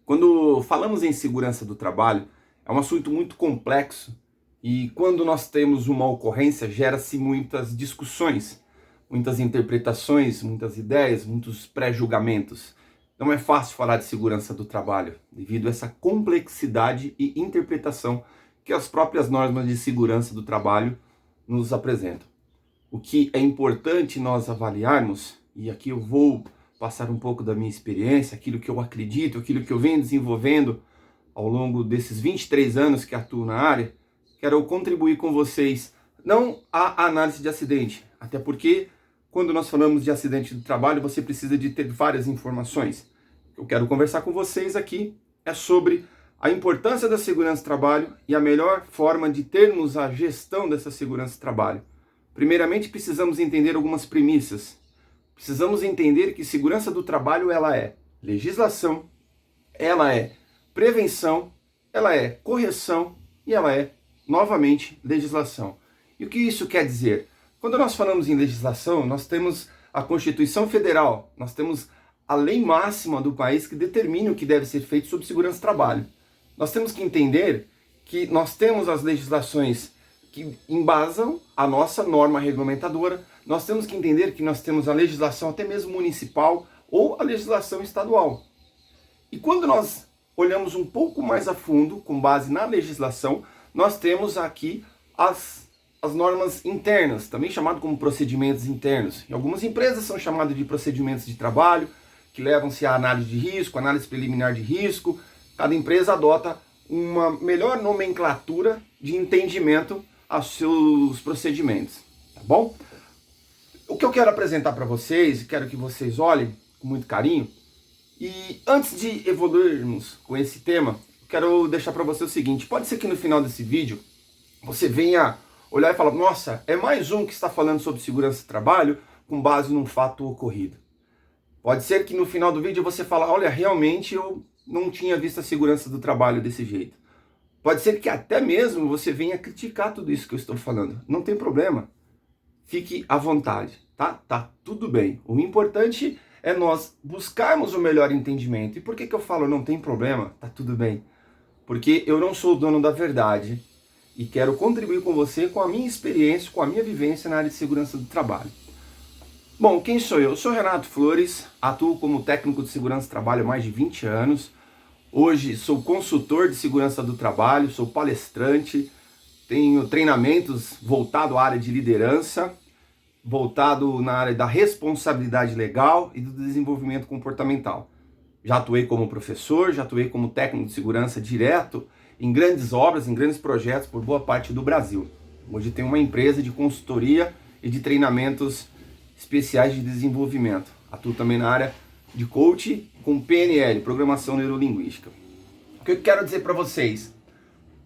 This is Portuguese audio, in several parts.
Quando falamos em segurança do trabalho, é um assunto muito complexo e quando nós temos uma ocorrência, gera-se muitas discussões, muitas interpretações, muitas ideias, muitos pré-julgamentos. Não é fácil falar de segurança do trabalho, devido a essa complexidade e interpretação que as próprias normas de segurança do trabalho nos apresentam. O que é importante nós avaliarmos, e aqui eu vou passar um pouco da minha experiência, aquilo que eu acredito, aquilo que eu venho desenvolvendo ao longo desses 23 anos que atuo na área, quero contribuir com vocês, não a análise de acidente, até porque quando nós falamos de acidente do trabalho, você precisa de ter várias informações. O que eu quero conversar com vocês aqui é sobre a importância da segurança do trabalho e a melhor forma de termos a gestão dessa segurança do trabalho. Primeiramente, precisamos entender algumas premissas. Precisamos entender que segurança do trabalho ela é legislação, ela é prevenção, ela é correção e ela é, novamente, legislação. E o que isso quer dizer? Quando nós falamos em legislação, nós temos a Constituição Federal, nós temos a lei máxima do país que determina o que deve ser feito sobre segurança do trabalho. Nós temos que entender que nós temos as legislações que embasam a nossa norma regulamentadora, nós temos que entender que nós temos a legislação até mesmo municipal ou a legislação estadual. E quando nós olhamos um pouco mais a fundo, com base na legislação, nós temos aqui as normas internas, também chamado como procedimentos internos. Em algumas empresas são chamados de procedimentos de trabalho, que levam-se à análise de risco, análise preliminar de risco. Cada empresa adota uma melhor nomenclatura de entendimento aos seus procedimentos, tá bom? O que eu quero apresentar para vocês, quero que vocês olhem com muito carinho, e antes de evoluirmos com esse tema, eu quero deixar para você o seguinte: pode ser que no final desse vídeo você venha olhar e falar, nossa, é mais um que está falando sobre segurança do trabalho com base num fato ocorrido. Pode ser que no final do vídeo você fale, olha, realmente eu não tinha visto a segurança do trabalho desse jeito. Pode ser que até mesmo você venha criticar tudo isso que eu estou falando. Não tem problema. Fique à vontade, tá? Tá tudo bem. O importante é nós buscarmos o melhor entendimento. E por que eu falo não tem problema? Tá tudo bem. Porque eu não sou o dono da verdade e quero contribuir com você com a minha experiência, com a minha vivência na área de segurança do trabalho. Bom, quem sou eu? Eu sou Renato Flores, atuo como técnico de segurança do trabalho há mais de 20 anos. Hoje sou consultor de segurança do trabalho, sou palestrante, tenho treinamentos voltado à área de liderança, voltado na área da responsabilidade legal e do desenvolvimento comportamental. Já atuei como professor, já atuei como técnico de segurança direto em grandes obras, em grandes projetos por boa parte do Brasil. Hoje tenho uma empresa de consultoria e de treinamentos especiais de desenvolvimento. Atuo também na área de coaching com PNL, Programação Neurolinguística. O que eu quero dizer para vocês?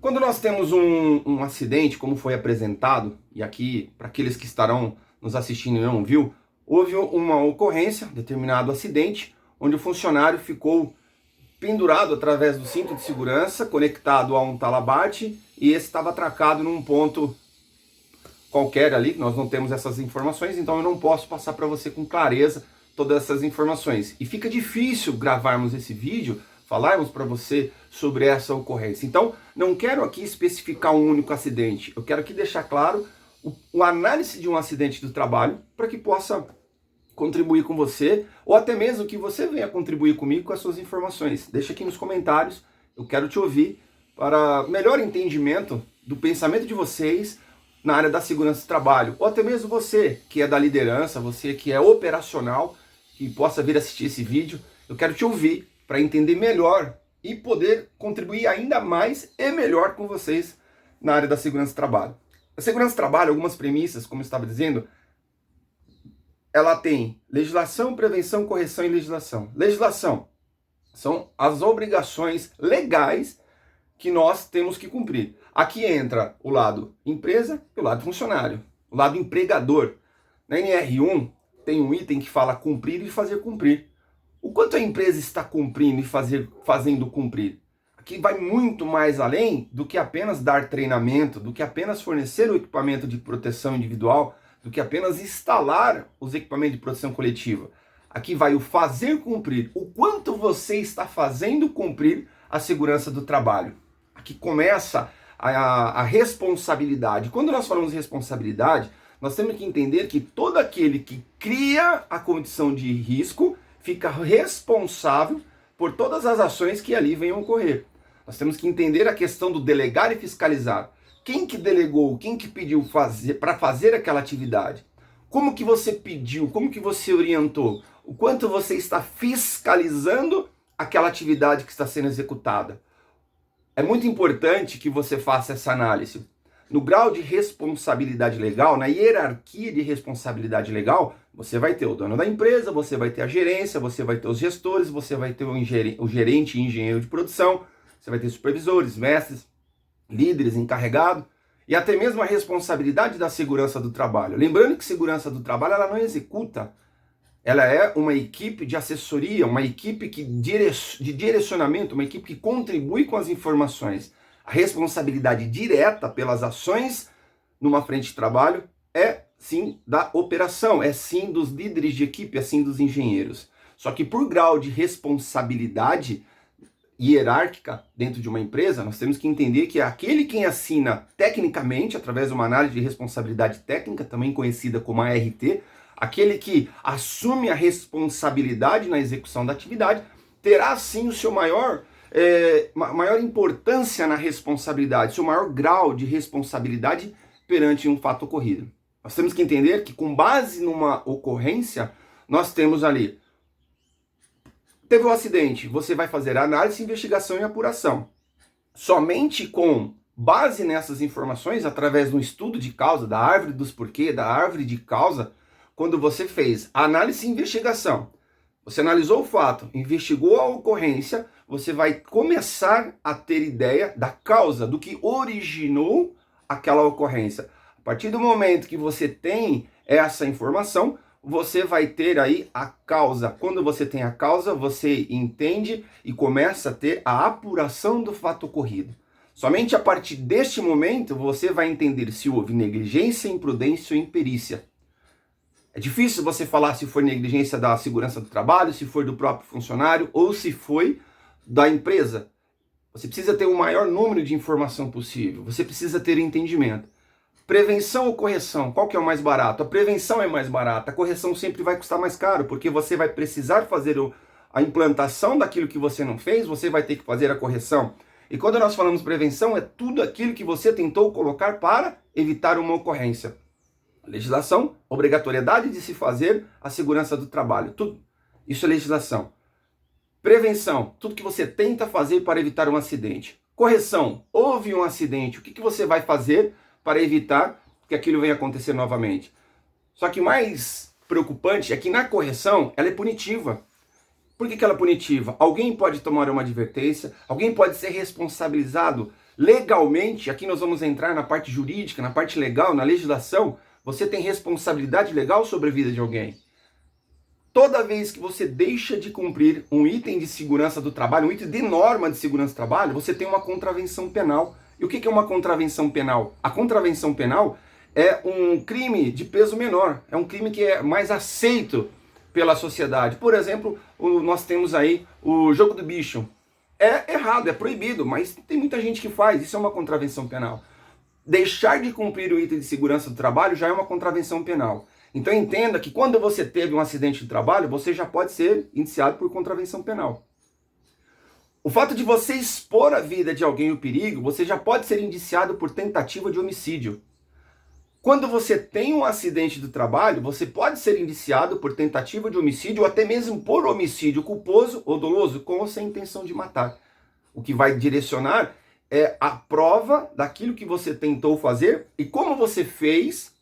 Quando nós temos um acidente, como foi apresentado, e aqui, para aqueles que estarão nos assistindo e não viu, houve uma ocorrência, determinado acidente, onde o funcionário ficou pendurado através do cinto de segurança, conectado a um talabarte, e esse estava atracado num ponto qualquer ali. Nós não temos essas informações, então eu não posso passar para você com clareza todas essas informações. E fica difícil gravarmos esse vídeo, falarmos para você sobre essa ocorrência. Então, não quero aqui especificar um único acidente. Eu quero aqui deixar claro o análise de um acidente do trabalho para que possa contribuir com você, ou até mesmo que você venha contribuir comigo com as suas informações. Deixa aqui nos comentários, eu quero te ouvir para melhor entendimento do pensamento de vocês na área da segurança do trabalho, ou até mesmo você que é da liderança, você que é operacional, que possa vir assistir esse vídeo. Eu quero te ouvir para entender melhor e poder contribuir ainda mais e melhor com vocês na área da segurança do trabalho. A segurança do trabalho, algumas premissas, como eu estava dizendo, ela tem legislação, prevenção, correção e legislação. Legislação são as obrigações legais que nós temos que cumprir. Aqui entra o lado empresa e o lado funcionário, o lado empregador. Na NR1 tem um item que fala cumprir e fazer cumprir. O quanto a empresa está cumprindo e fazendo cumprir? Aqui vai muito mais além do que apenas dar treinamento, do que apenas fornecer o equipamento de proteção individual, do que apenas instalar os equipamentos de proteção coletiva. Aqui vai o fazer cumprir. O quanto você está fazendo cumprir a segurança do trabalho. Aqui começa a responsabilidade. Quando nós falamos de responsabilidade, nós temos que entender que todo aquele que cria a condição de risco fica responsável por todas as ações que ali venham ocorrer. Nós temos que entender a questão do delegar e fiscalizar. Quem que delegou, quem que pediu para fazer aquela atividade? Como que você pediu, como que você orientou? O quanto você está fiscalizando aquela atividade que está sendo executada? É muito importante que você faça essa análise. No grau de responsabilidade legal, na hierarquia de responsabilidade legal, você vai ter o dono da empresa, você vai ter a gerência, você vai ter os gestores, você vai ter o gerente e engenheiro de produção, você vai ter supervisores, mestres, líderes, encarregados, e até mesmo a responsabilidade da segurança do trabalho. Lembrando que segurança do trabalho ela não executa, ela é uma equipe de assessoria, uma equipe de direcionamento, uma equipe que contribui com as informações. A responsabilidade direta pelas ações numa frente de trabalho é sim da operação, é sim dos líderes de equipe, é sim dos engenheiros. Só que por grau de responsabilidade hierárquica dentro de uma empresa, nós temos que entender que é aquele quem assina tecnicamente, através de uma análise de responsabilidade técnica, também conhecida como ART, aquele que assume a responsabilidade na execução da atividade, terá sim o seu maior importância na responsabilidade, seu maior grau de responsabilidade perante um fato ocorrido. Nós temos que entender que com base numa ocorrência, nós temos ali, teve um acidente, você vai fazer análise, investigação e apuração. Somente com base nessas informações, através de um estudo de causa, da árvore dos porquê, da árvore de causa, quando você fez análise e investigação, você analisou o fato, investigou a ocorrência, você vai começar a ter ideia da causa, do que originou aquela ocorrência. A partir do momento que você tem essa informação, você vai ter aí a causa. Quando você tem a causa, você entende e começa a ter a apuração do fato ocorrido. Somente a partir deste momento, você vai entender se houve negligência, imprudência ou imperícia. É difícil você falar se foi negligência da segurança do trabalho, se foi do próprio funcionário ou se foi da empresa. Você precisa ter o maior número de informação possível. Você precisa ter entendimento. Prevenção ou correção? Qual que é o mais barato? A prevenção é mais barata. A correção sempre vai custar mais caro, porque você vai precisar fazer a implantação daquilo que você não fez, você vai ter que fazer a correção. E quando nós falamos prevenção, é tudo aquilo que você tentou colocar para evitar uma ocorrência. Legislação, obrigatoriedade de se fazer a segurança do trabalho. Tudo isso é legislação. Prevenção, tudo que você tenta fazer para evitar um acidente. Correção, houve um acidente, o que você vai fazer para evitar que aquilo venha acontecer novamente? Só que mais preocupante é que na correção ela é punitiva. Por que ela é punitiva? Alguém pode tomar uma advertência, alguém pode ser responsabilizado legalmente. Aqui nós vamos entrar na parte jurídica, na parte legal, na legislação. Você tem responsabilidade legal sobre a vida de alguém. Toda vez que você deixa de cumprir um item de segurança do trabalho, um item de norma de segurança do trabalho, você tem uma contravenção penal. E o que é uma contravenção penal? A contravenção penal é um crime de peso menor, é um crime que é mais aceito pela sociedade. Por exemplo, nós temos aí o jogo do bicho. É errado, é proibido, mas tem muita gente que faz, isso é uma contravenção penal. Deixar de cumprir o item de segurança do trabalho já é uma contravenção penal. Então entenda que quando você teve um acidente de trabalho, você já pode ser indiciado por contravenção penal. O fato de você expor a vida de alguém ao perigo, você já pode ser indiciado por tentativa de homicídio. Quando você tem um acidente do trabalho, você pode ser indiciado por tentativa de homicídio ou até mesmo por homicídio culposo ou doloso com ou sem intenção de matar. O que vai direcionar é a prova daquilo que você tentou fazer e como você fez.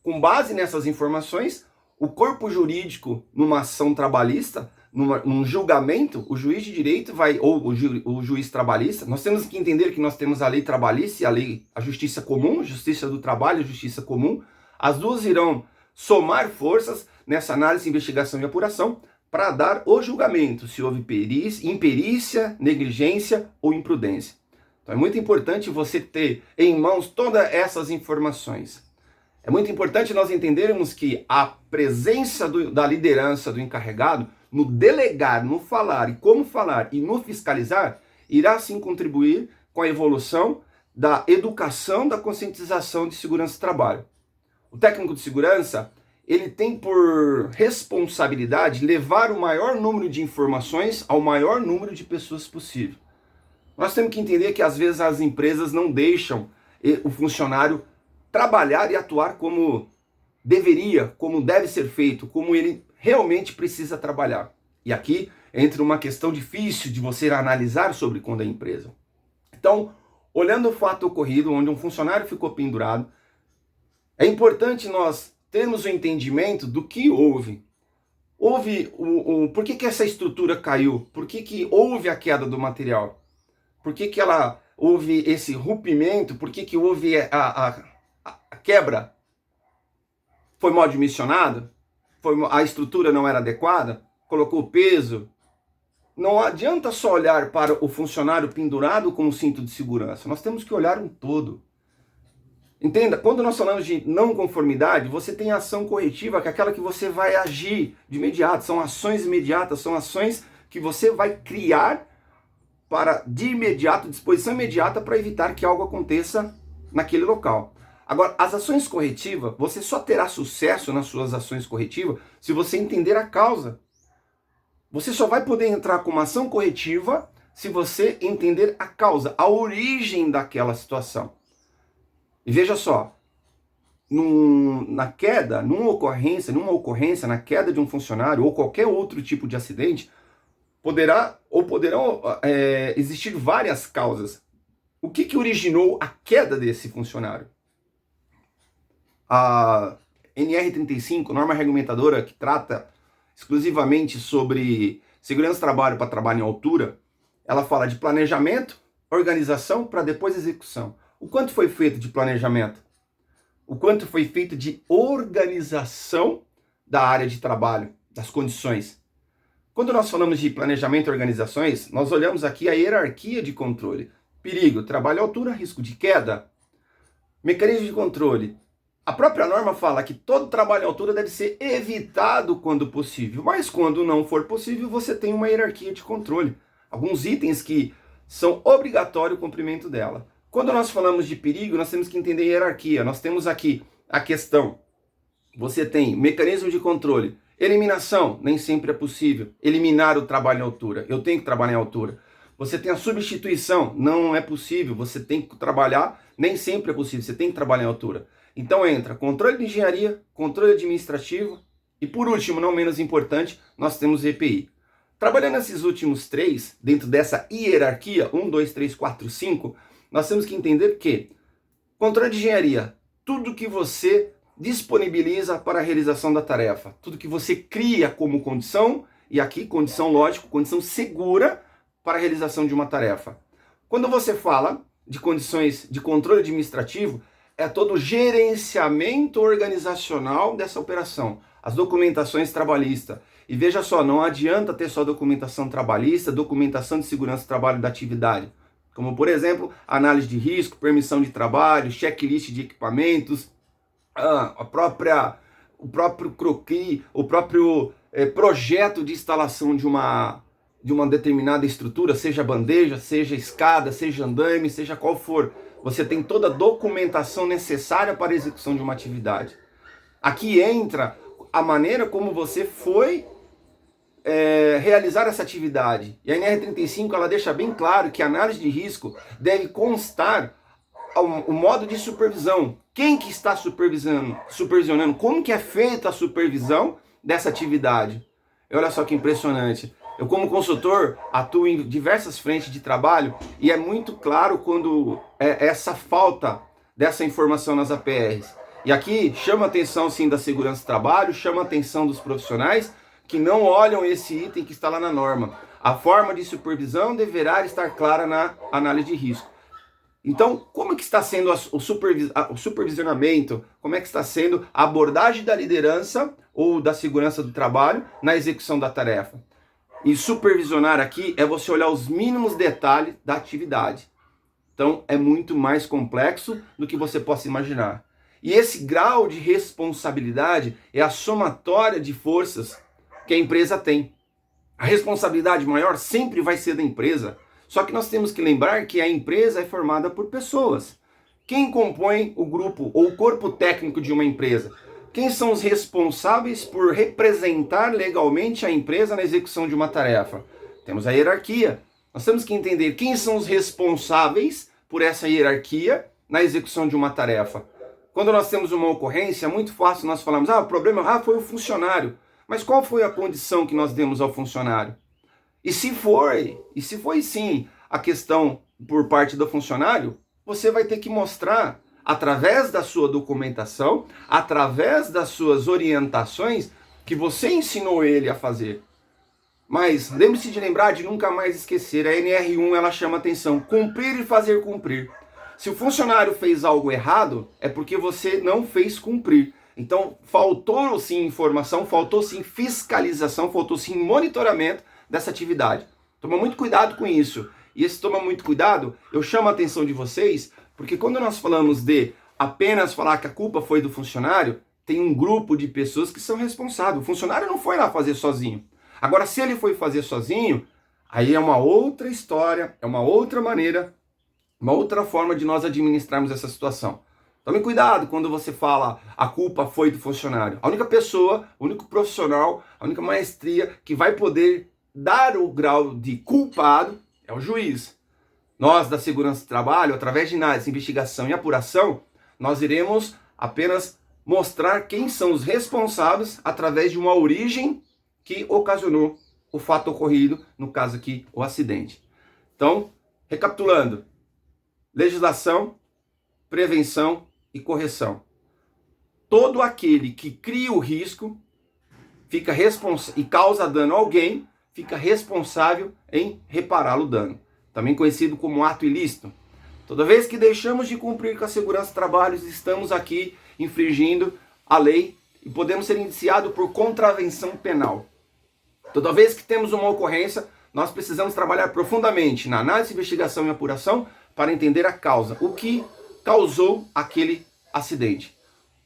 Com base nessas informações, o corpo jurídico, numa ação trabalhista, num julgamento, o juiz de direito vai, ou o juiz trabalhista, nós temos que entender que nós temos a lei trabalhista e a justiça comum, justiça do trabalho e justiça comum. As duas irão somar forças nessa análise, investigação e apuração para dar o julgamento, se houve imperícia, negligência ou imprudência. Então é muito importante você ter em mãos todas essas informações. É muito importante nós entendermos que a presença da liderança do encarregado no delegar, no falar e no fiscalizar, irá sim contribuir com a evolução da educação, da conscientização de segurança do trabalho. O técnico de segurança, ele tem por responsabilidade levar o maior número de informações ao maior número de pessoas possível. Nós temos que entender que às vezes as empresas não deixam o funcionário trabalhar e atuar como deveria, como deve ser feito, como ele realmente precisa trabalhar. E aqui entra uma questão difícil de você analisar sobre quando a empresa. Então, olhando o fato ocorrido, onde um funcionário ficou pendurado, é importante nós termos o entendimento do que houve. Por que essa estrutura caiu? Por que houve a queda do material? Por que houve esse rompimento? Por que houve a quebra? Foi mal dimensionado? A estrutura não era adequada? Colocou peso? Não adianta só olhar para o funcionário pendurado com o cinto de segurança. Nós temos que olhar um todo. Entenda, quando nós falamos de não conformidade, você tem ação corretiva, que é aquela que você vai agir de imediato. São ações imediatas, são ações que você vai criar para, de imediato, disposição imediata para evitar que algo aconteça naquele local. Agora, as ações corretivas, você só terá sucesso nas suas ações corretivas se você entender a causa. Você só vai poder entrar com uma ação corretiva se você entender a causa, a origem daquela situação. E veja só, numa ocorrência, na queda de um funcionário ou qualquer outro tipo de acidente, poderão existir várias causas. O que originou a queda desse funcionário? A NR35, norma regulamentadora que trata exclusivamente sobre segurança do trabalho para trabalho em altura, ela fala de planejamento, organização para depois execução. O quanto foi feito de planejamento? O quanto foi feito de organização da área de trabalho, das condições? Quando nós falamos de planejamento e organizações, nós olhamos aqui a hierarquia de controle. Perigo, trabalho à altura, risco de queda. Mecanismo de controle. A própria norma fala que todo trabalho à altura deve ser evitado quando possível, mas quando não for possível, você tem uma hierarquia de controle. Alguns itens que são obrigatório o cumprimento dela. Quando nós falamos de perigo, nós temos que entender a hierarquia. Nós temos aqui a questão. Você tem mecanismo de controle. Eliminação, nem sempre é possível. Eliminar o trabalho em altura. Eu tenho que trabalhar em altura. Você tem a substituição. Não é possível. Você tem que trabalhar. Nem sempre é possível. Você tem que trabalhar em altura. Então entra controle de engenharia, controle administrativo e, por último, não menos importante, nós temos EPI. Trabalhando esses últimos três, dentro dessa hierarquia, 1, 2, 3, 4, 5, nós temos que entender que controle de engenharia, tudo que você disponibiliza para a realização da tarefa, tudo que você cria como condição, e aqui condição lógico, condição segura para a realização de uma tarefa. Quando você fala de condições de controle administrativo, é todo o gerenciamento organizacional dessa operação, as documentações trabalhistas. E veja só, não adianta ter só documentação trabalhista, documentação de segurança do trabalho da atividade. Como, por exemplo, análise de risco, permissão de trabalho, checklist de equipamentos, o próprio croquis, o próprio projeto de instalação de uma determinada estrutura, seja bandeja, seja escada, seja andaime, seja qual for. Você tem toda a documentação necessária para a execução de uma atividade. Aqui entra a maneira como você foi realizar essa atividade. E a NR35 ela deixa bem claro que a análise de risco deve constar o modo de supervisão. Quem que está supervisionando? Como que é feita a supervisão dessa atividade? E olha só que impressionante. Eu, como consultor, atuo em diversas frentes de trabalho e é muito claro quando essa falta dessa informação nas APRs. E aqui chama a atenção, sim, da segurança do trabalho, chama a atenção dos profissionais que não olham esse item que está lá na norma. A forma de supervisão deverá estar clara na análise de risco. Então, como é que está sendo o supervisionamento? Como é que está sendo a abordagem da liderança ou da segurança do trabalho na execução da tarefa? E supervisionar aqui é você olhar os mínimos detalhes da atividade. Então, é muito mais complexo do que você possa imaginar. E esse grau de responsabilidade é a somatória de forças que a empresa tem. A responsabilidade maior sempre vai ser da empresa. Só que nós temos que lembrar que a empresa é formada por pessoas. Quem compõe o grupo ou o corpo técnico de uma empresa? Quem são os responsáveis por representar legalmente a empresa na execução de uma tarefa? Temos a hierarquia. Nós temos que entender quem são os responsáveis por essa hierarquia na execução de uma tarefa. Quando nós temos uma ocorrência, é muito fácil nós falarmos, o problema foi o funcionário. Mas qual foi a condição que nós demos ao funcionário? E se foi sim a questão por parte do funcionário, você vai ter que mostrar, através da sua documentação, através das suas orientações, que você ensinou ele a fazer. Mas lembre-se de lembrar de nunca mais esquecer, a NR1 ela chama atenção, cumprir e fazer cumprir. Se o funcionário fez algo errado, é porque você não fez cumprir. Então, faltou sim informação, faltou sim fiscalização, faltou sim monitoramento dessa atividade. Toma muito cuidado com isso. E esse toma muito cuidado, eu chamo a atenção de vocês, porque quando nós falamos de apenas falar que a culpa foi do funcionário, tem um grupo de pessoas que são responsáveis. O funcionário não foi lá fazer sozinho. Agora, se ele foi fazer sozinho, aí é uma outra história, é uma outra maneira, uma outra forma de nós administrarmos essa situação. Tome cuidado quando você fala a culpa foi do funcionário. A única pessoa, o único profissional, a única maestria que vai poder dar o grau de culpado é o juiz. Nós, da segurança do trabalho, através de análise, investigação e apuração, nós iremos apenas mostrar quem são os responsáveis através de uma origem que ocasionou o fato ocorrido, no caso aqui, o acidente. Então, recapitulando, legislação, prevenção e correção. Todo aquele que cria o risco fica e causa dano a alguém, fica responsável em reparar o dano. Também conhecido como ato ilícito. Toda vez que deixamos de cumprir com a segurança do trabalho, estamos aqui infringindo a lei e podemos ser indiciados por contravenção penal. Toda vez que temos uma ocorrência, nós precisamos trabalhar profundamente na análise, investigação e apuração para entender a causa, o que causou aquele acidente.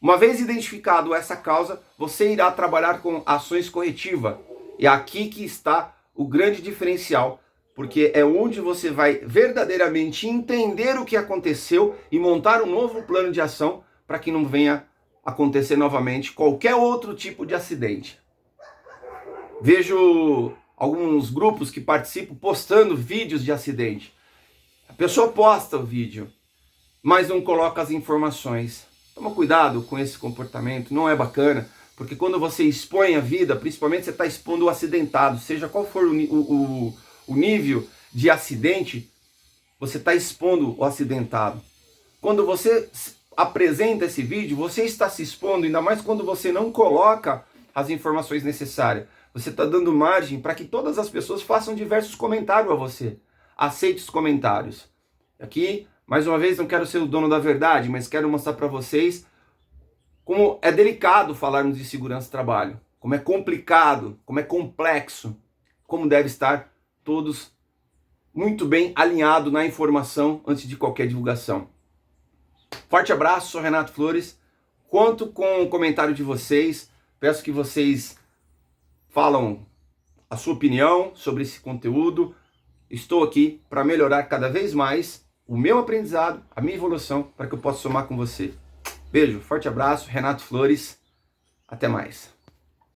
Uma vez identificado essa causa, você irá trabalhar com ações corretivas. É aqui que está o grande diferencial, porque é onde você vai verdadeiramente entender o que aconteceu e montar um novo plano de ação para que não venha acontecer novamente qualquer outro tipo de acidente. Vejo alguns grupos que participam postando vídeos de acidente. A pessoa posta o vídeo, mas não coloca as informações. Toma cuidado com esse comportamento, não é bacana, porque quando você expõe a vida, principalmente você está expondo o acidentado, seja qual for o nível de acidente, você está expondo o acidentado. Quando você apresenta esse vídeo, você está se expondo, ainda mais quando você não coloca as informações necessárias. Você está dando margem para que todas as pessoas façam diversos comentários a você. Aceite os comentários. Aqui, mais uma vez, não quero ser o dono da verdade, mas quero mostrar para vocês como é delicado falarmos de segurança do trabalho, como é complicado, como é complexo, como deve estar todos muito bem alinhados na informação antes de qualquer divulgação. Forte abraço, sou Renato Flores, conto com o comentário de vocês, peço que vocês falam a sua opinião sobre esse conteúdo. Estou aqui para melhorar cada vez mais o meu aprendizado, a minha evolução, para que eu possa somar com você. Beijo, forte abraço, Renato Flores, até mais.